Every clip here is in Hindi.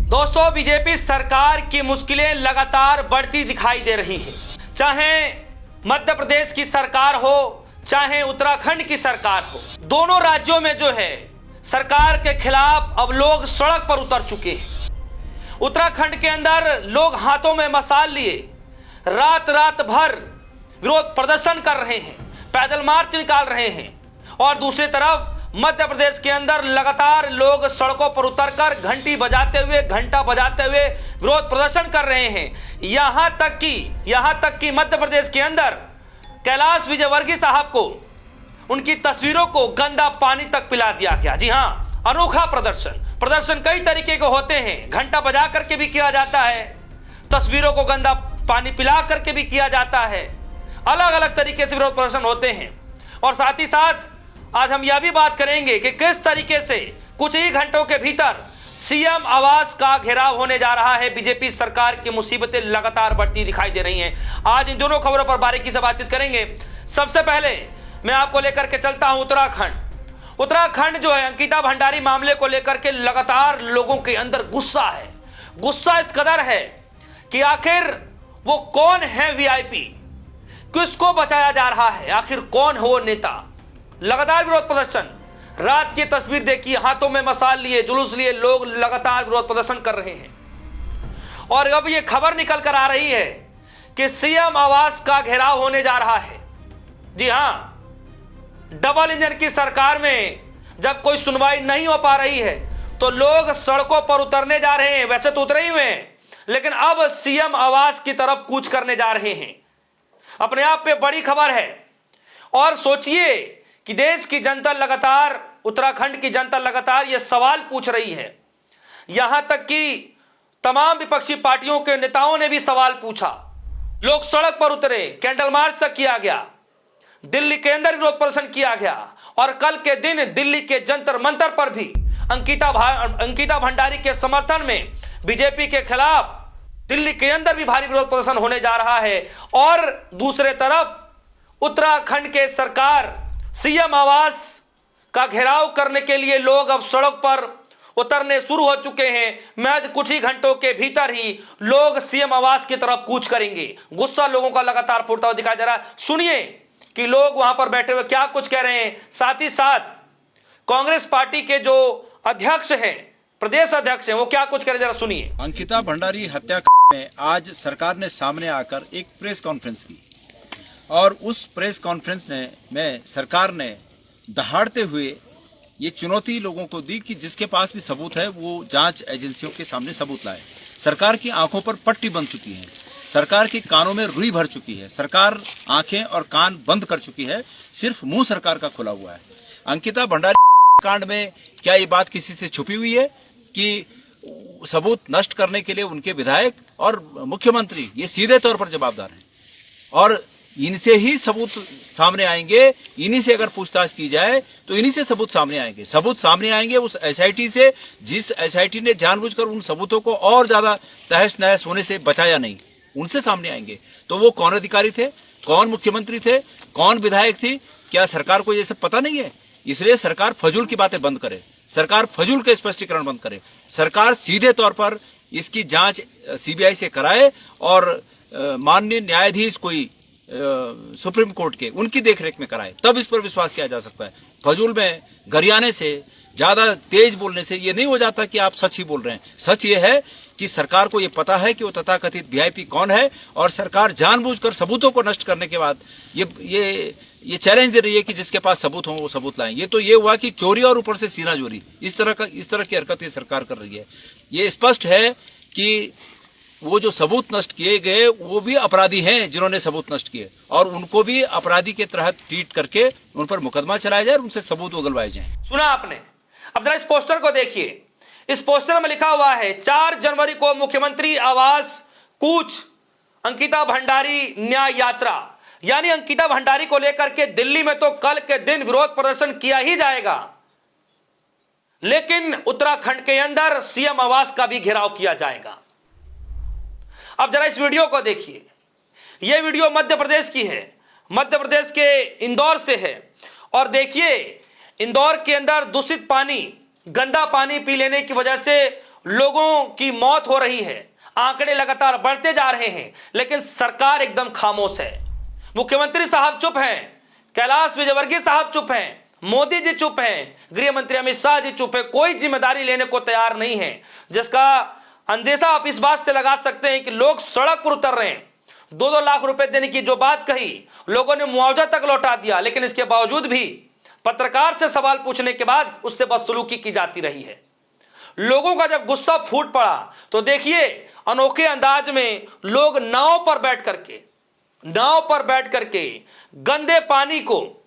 दोस्तों, बीजेपी सरकार की मुश्किलें लगातार बढ़ती दिखाई दे रही हैं। चाहे मध्य प्रदेश की सरकार हो, चाहे उत्तराखंड की सरकार हो, दोनों राज्यों में जो है सरकार के खिलाफ अब लोग सड़क पर उतर चुके हैं। उत्तराखंड के अंदर लोग हाथों में मशाल लिए रात रात भर विरोध प्रदर्शन कर रहे हैं, पैदल मार्च निकाल रहे हैं, और दूसरी तरफ मध्य प्रदेश के अंदर लगातार लोग सड़कों पर उतरकर घंटा बजाते हुए विरोध प्रदर्शन कर रहे हैं। यहां तक कि मध्य प्रदेश के अंदर कैलाश विजयवर्गीय साहब को उनकी तस्वीरों को गंदा पानी तक पिला दिया गया। जी हां, अनोखा प्रदर्शन कई तरीके के होते हैं। घंटा बजा करके भी किया जाता है, तस्वीरों को गंदा पानी पिला करके भी किया जाता है, अलग अलग तरीके से विरोध प्रदर्शन होते हैं। और साथ ही साथ आज हम यह भी बात करेंगे कि किस तरीके से कुछ ही घंटों के भीतर सीएम आवास का घेराव होने जा रहा है। बीजेपी सरकार की मुसीबतें लगातार बढ़ती दिखाई दे रही हैं। आज इन दोनों खबरों पर बारीकी से बातचीत करेंगे। सबसे पहले मैं आपको लेकर के चलता हूं उत्तराखंड जो है, अंकिता भंडारी मामले को लेकर के लगातार लोगों के अंदर गुस्सा है। गुस्सा इस कदर है कि आखिर वो कौन है वीआईपी, किसको बचाया जा रहा है, आखिर कौन है वो नेता। लगातार विरोध प्रदर्शन, रात की तस्वीर देखिए, हाथों में मशाल लिए, जुलूस लिए लोग लगातार विरोध प्रदर्शन कर रहे हैं। और अब ये खबर निकल कर आ रही है कि सीएम आवास का घेराव होने जा रहा है। जी हां, डबल इंजन की सरकार में जब कोई सुनवाई नहीं हो पा रही है तो लोग सड़कों पर उतरने जा रहे हैं। वैसे तो उतरे ही हुए हैं, लेकिन अब सीएम आवास की तरफ कूच करने जा रहे हैं। अपने आप पे बड़ी खबर है। और सोचिए कि देश की जनता लगातार, उत्तराखंड की जनता लगातार यह सवाल पूछ रही है। यहां तक कि तमाम विपक्षी पार्टियों के नेताओं ने भी सवाल पूछा। लोग सड़क पर उतरे, कैंडल मार्च तक किया गया, दिल्ली के अंदर विरोध प्रदर्शन किया गया, और कल के दिन दिल्ली के जंतर मंतर पर भी अंकिता भंडारी के समर्थन में बीजेपी के खिलाफ दिल्ली के अंदर भी भारी विरोध प्रदर्शन होने जा रहा है। और दूसरे तरफ उत्तराखंड के सरकार सीएम आवास का घेराव करने के लिए लोग अब सड़क पर उतरने शुरू हो चुके हैं। महज कुछ ही घंटों के भीतर ही लोग सीएम आवास की तरफ कूच करेंगे। गुस्सा लोगों का लगातार फूटता हुआ दिखाई दे रहा है। सुनिए कि लोग वहां पर बैठे हुए क्या कुछ कह रहे हैं। साथ ही साथ कांग्रेस पार्टी के जो अध्यक्ष हैं, प्रदेश अध्यक्ष हैं, वो क्या कुछ कह रहे हैं, जरा सुनिए। अंकिता भंडारी हत्या में आज सरकार ने सामने आकर एक प्रेस कॉन्फ्रेंस की, और उस प्रेस कॉन्फ्रेंस में सरकार ने दहाड़ते हुए ये चुनौती लोगों को दी कि जिसके पास भी सबूत है वो जांच एजेंसियों के सामने सबूत लाए। सरकार की आंखों पर पट्टी बंध चुकी है, सरकार के कानों में रुई भर चुकी है, सरकार आंखें और कान बंद कर चुकी है, सिर्फ मुंह सरकार का खुला हुआ है। अंकिता भंडारी कांड में क्या ये बात किसी से छुपी हुई है कि सबूत नष्ट करने के लिए उनके विधायक और मुख्यमंत्री ये सीधे तौर पर जवाबदार हैं, और इनसे ही सबूत सामने आएंगे। इन्हीं से अगर पूछताछ की जाए तो इन्हीं से सबूत सामने आएंगे। सबूत सामने आएंगे उस एसआईटी से, जिस एसआईटी ने जानबूझकर उन सबूतों को और ज्यादा तहस नहस होने से बचाया नहीं, उनसे सामने आएंगे। तो वो कौन अधिकारी थे, कौन मुख्यमंत्री थे, कौन विधायक थी, क्या सरकार को ये सब पता नहीं है? इसलिए सरकार फजूल की बातें बंद करे, सरकार फजूल के स्पष्टीकरण बंद करे, सरकार सीधे तौर पर इसकी जांच सीबीआई से कराए, और माननीय न्यायाधीश कोई सुप्रीम कोर्ट के उनकी देखरेख में कराए, तब इस पर विश्वास किया जा सकता है। फजूल में गरियाने से, ज्यादा तेज बोलने से ये नहीं हो जाता कि आप सच ही बोल रहे हैं। सच ये है कि सरकार को ये पता है कि वो तथाकथित वीआईपी कौन है, और सरकार जानबूझकर सबूतों को नष्ट करने के बाद ये चैलेंज दे रही है कि जिसके पास सबूत हो वो सबूत लाएं। ये तो ये हुआ कि चोरी और ऊपर से सीना चोरी, इस तरह की हरकत ये सरकार कर रही है। ये स्पष्ट है कि वो जो सबूत नष्ट किए गए वो भी अपराधी हैं जिन्होंने सबूत नष्ट किए, और उनको भी अपराधी के तहत ट्रीट करके उन पर मुकदमा चलाया जाए और उनसे सबूत उगलवाए जाए। सुना आपने? अब जरा इस पोस्टर को देखिए। इस पोस्टर में लिखा हुआ है 4 जनवरी को मुख्यमंत्री आवास कूच, अंकिता भंडारी न्याय यात्रा। यानी अंकिता भंडारी को लेकर के दिल्ली में तो कल के दिन विरोध प्रदर्शन किया ही जाएगा, लेकिन उत्तराखंड के अंदर सीएम आवास का भी घेराव किया जाएगा। अब जरा इस वीडियो को देखिए। यह वीडियो मध्य प्रदेश की है, मध्य प्रदेश के इंदौर से है। और देखिए इंदौर के अंदर दूषित पानी, गंदा पानी पी लेने की वजह से लोगों की मौत हो रही है, आंकड़े लगातार बढ़ते जा रहे हैं, लेकिन सरकार एकदम खामोश है। मुख्यमंत्री साहब चुप हैं, कैलाश विजयवर्गीय साहब चुप हैं, मोदी जी चुप हैं, गृह मंत्री अमित शाह जी चुप है। कोई जिम्मेदारी लेने को तैयार नहीं है, जिसका अंदेशा आप इस बात से लगा सकते हैं कि लोग सड़क पर उतर रहे हैं। 2-2 लाख रुपए देने की जो बात कही, लोगों ने मुआवजा तक लौटा दिया, लेकिन इसके बावजूद भी पत्रकार से सवाल पूछने के बाद उससे बदसलूकी की जाती रही है। लोगों का जब गुस्सा फूट पड़ा तो देखिए, अनोखे अंदाज में लोग नाव पर बैठ करके गंदे पानी को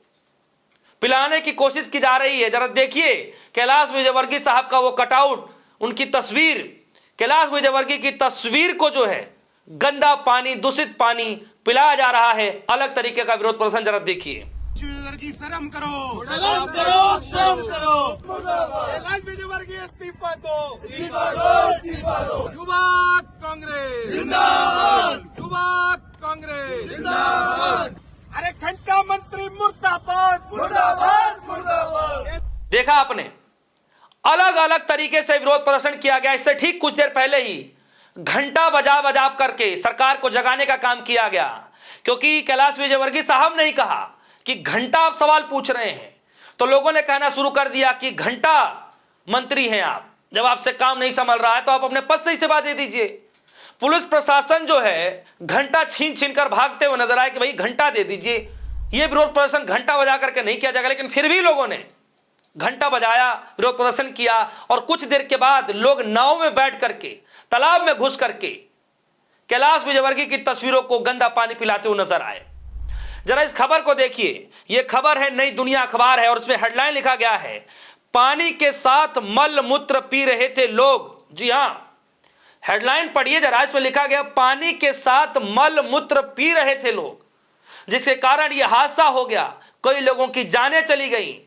पिलाने की कोशिश की जा रही है। जरा देखिए कैलाश विजयवर्गीय साहब का वो कटआउट, उनकी तस्वीर, कैलाश विजयवर्गीय की तस्वीर को जो है गंदा पानी, दूषित पानी पिलाया जा रहा है। अलग तरीके का विरोध प्रदर्शन जरा देखिए। विजयवर्गीय शर्म करो, शर्म करो, शर्म करो। कैलाश विजयवर्गीय इस्तीफा दो, इस्तीफा दो, इस्तीफा दो। युवा कांग्रेस जिंदाबाद, युवा कांग्रेस जिंदाबाद। अरे घंटा मंत्री मुर्दाबाद, मुर्दाबाद, मुर्दाबाद। देखा आपने, अलग अलग तरीके से विरोध प्रदर्शन किया गया। इससे ठीक कुछ देर पहले ही घंटा बजा करके सरकार को जगाने का काम किया गया, क्योंकि कैलाश विजयवर्गीय साहब ने ही कहा कि घंटा आप सवाल पूछ रहे हैं, तो लोगों ने कहना शुरू कर दिया कि घंटा मंत्री हैं आप, जब आपसे काम नहीं संभल रहा है तो आप अपने पद से इस्तीफा दे दीजिए। पुलिस प्रशासन जो है घंटा छीन कर भागते हुए नजर आए कि भाई घंटा दे दीजिए। यह विरोध प्रदर्शन घंटा बजा करके नहीं किया जाएगा, लेकिन फिर भी लोगों ने घंटा बजाया, विरोध प्रदर्शन किया, और कुछ देर के बाद लोग नाव में बैठ करके, तालाब में घुस करके कैलाश विजयवर्गीय की तस्वीरों को गंदा पानी पिलाते हुए नजर आए। जरा इस खबर को देखिए, यह खबर है नई दुनिया अखबार है, और उसमें हेडलाइन लिखा गया है, पानी के साथ मल मूत्र पी रहे थे लोग। जी हां, हेडलाइन पढ़िए जरा, इसमें लिखा गया पानी के साथ मल मूत्र पी रहे थे लोग, जिसके कारण यह हादसा हो गया, कई लोगों की जानें चली गई।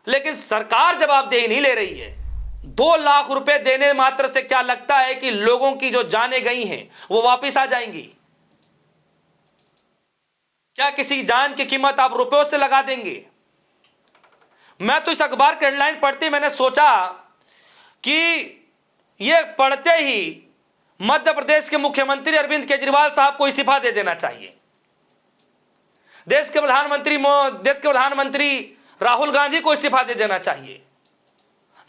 लेकिन सरकार जवाबदेही नहीं ले रही है। 2 लाख रुपए देने मात्र से क्या लगता है कि लोगों की जो जानें गई हैं वो वापस आ जाएंगी? क्या किसी जान की कीमत आप रुपयों से लगा देंगे? मैं तो इस अखबार की हेडलाइन पढ़ते मैंने सोचा कि यह पढ़ते ही मध्य प्रदेश के मुख्यमंत्री अरविंद केजरीवाल साहब को इस्तीफा दे देना चाहिए। देश के प्रधानमंत्री राहुल गांधी को इस्तीफा दे देना चाहिए।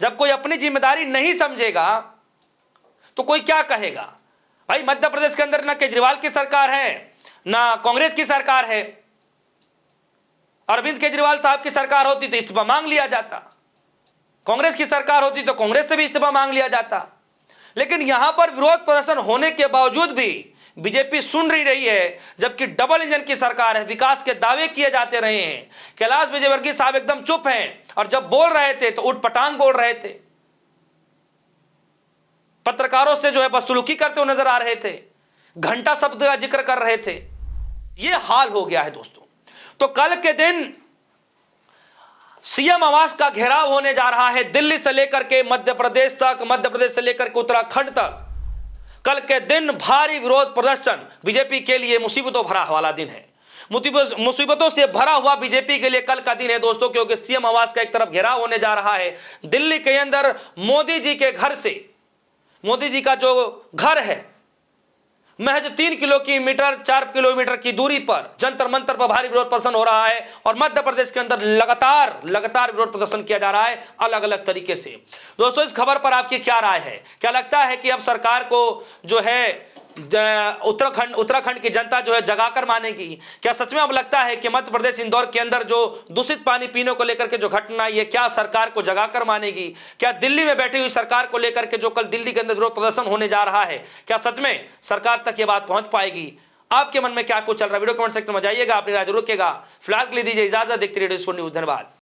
जब कोई अपनी जिम्मेदारी नहीं समझेगा तो कोई क्या कहेगा? भाई मध्य प्रदेश के अंदर ना केजरीवाल की सरकार है, ना कांग्रेस की सरकार है। अरविंद केजरीवाल साहब की सरकार होती तो इस्तीफा मांग लिया जाता, कांग्रेस की सरकार होती तो कांग्रेस से भी इस्तीफा मांग लिया जाता। लेकिन यहां पर विरोध प्रदर्शन होने के बावजूद भी बीजेपी सुन रही है, जबकि डबल इंजन की सरकार है, विकास के दावे किए जाते रहे हैं। कैलाश विजयवर्गीय साहब एकदम चुप हैं, और जब बोल रहे थे तो उठपटांग बोल रहे थे, पत्रकारों से जो है बदसलूकी करते हुए नजर आ रहे थे, घंटा शब्द का जिक्र कर रहे थे। यह हाल हो गया है दोस्तों। तो कल के दिन सीएम आवास का घेराव होने जा रहा है, दिल्ली से लेकर के मध्य प्रदेश तक, मध्य प्रदेश से लेकर के उत्तराखंड तक। कल के दिन भारी विरोध प्रदर्शन बीजेपी के लिए मुसीबतों भरा वाला दिन है। मुसीबतों से भरा हुआ बीजेपी के लिए कल का दिन है दोस्तों, क्योंकि सीएम आवास का एक तरफ घेराव होने जा रहा है। दिल्ली के अंदर मोदी जी के घर से, मोदी जी का जो घर है, महज 3 किलोमीटर 4 किलोमीटर की दूरी पर जंतर मंतर पर भारी विरोध प्रदर्शन हो रहा है। और मध्य प्रदेश के अंदर लगातार विरोध प्रदर्शन किया जा रहा है अलग अलग तरीके से। दोस्तों इस खबर पर आपकी क्या राय है? क्या लगता है कि अब सरकार को जो है उत्तराखंड की जनता जो है जगाकर मानेगी? क्या सच में अब लगता है कि मध्य प्रदेश इंदौर के अंदर जो दूषित पानी पीने को लेकर के जो घटना ये क्या सरकार को जगाकर मानेगी? क्या दिल्ली में बैठी हुई सरकार को लेकर के जो कल दिल्ली के अंदर विरोध प्रदर्शन होने जा रहा है, क्या सच में सरकार तक ये बात पहुंच पाएगी? आपके मन में क्या कुछ चल रहा है? वीडियो कमेंट सेक्शन में जाइएगा, अपनी राय जरूर रखिएगा। फिलहाल के लिए दीजिए इजाजत, देखते रहिए रेडियो स्पोर्ट न्यूज। धन्यवाद।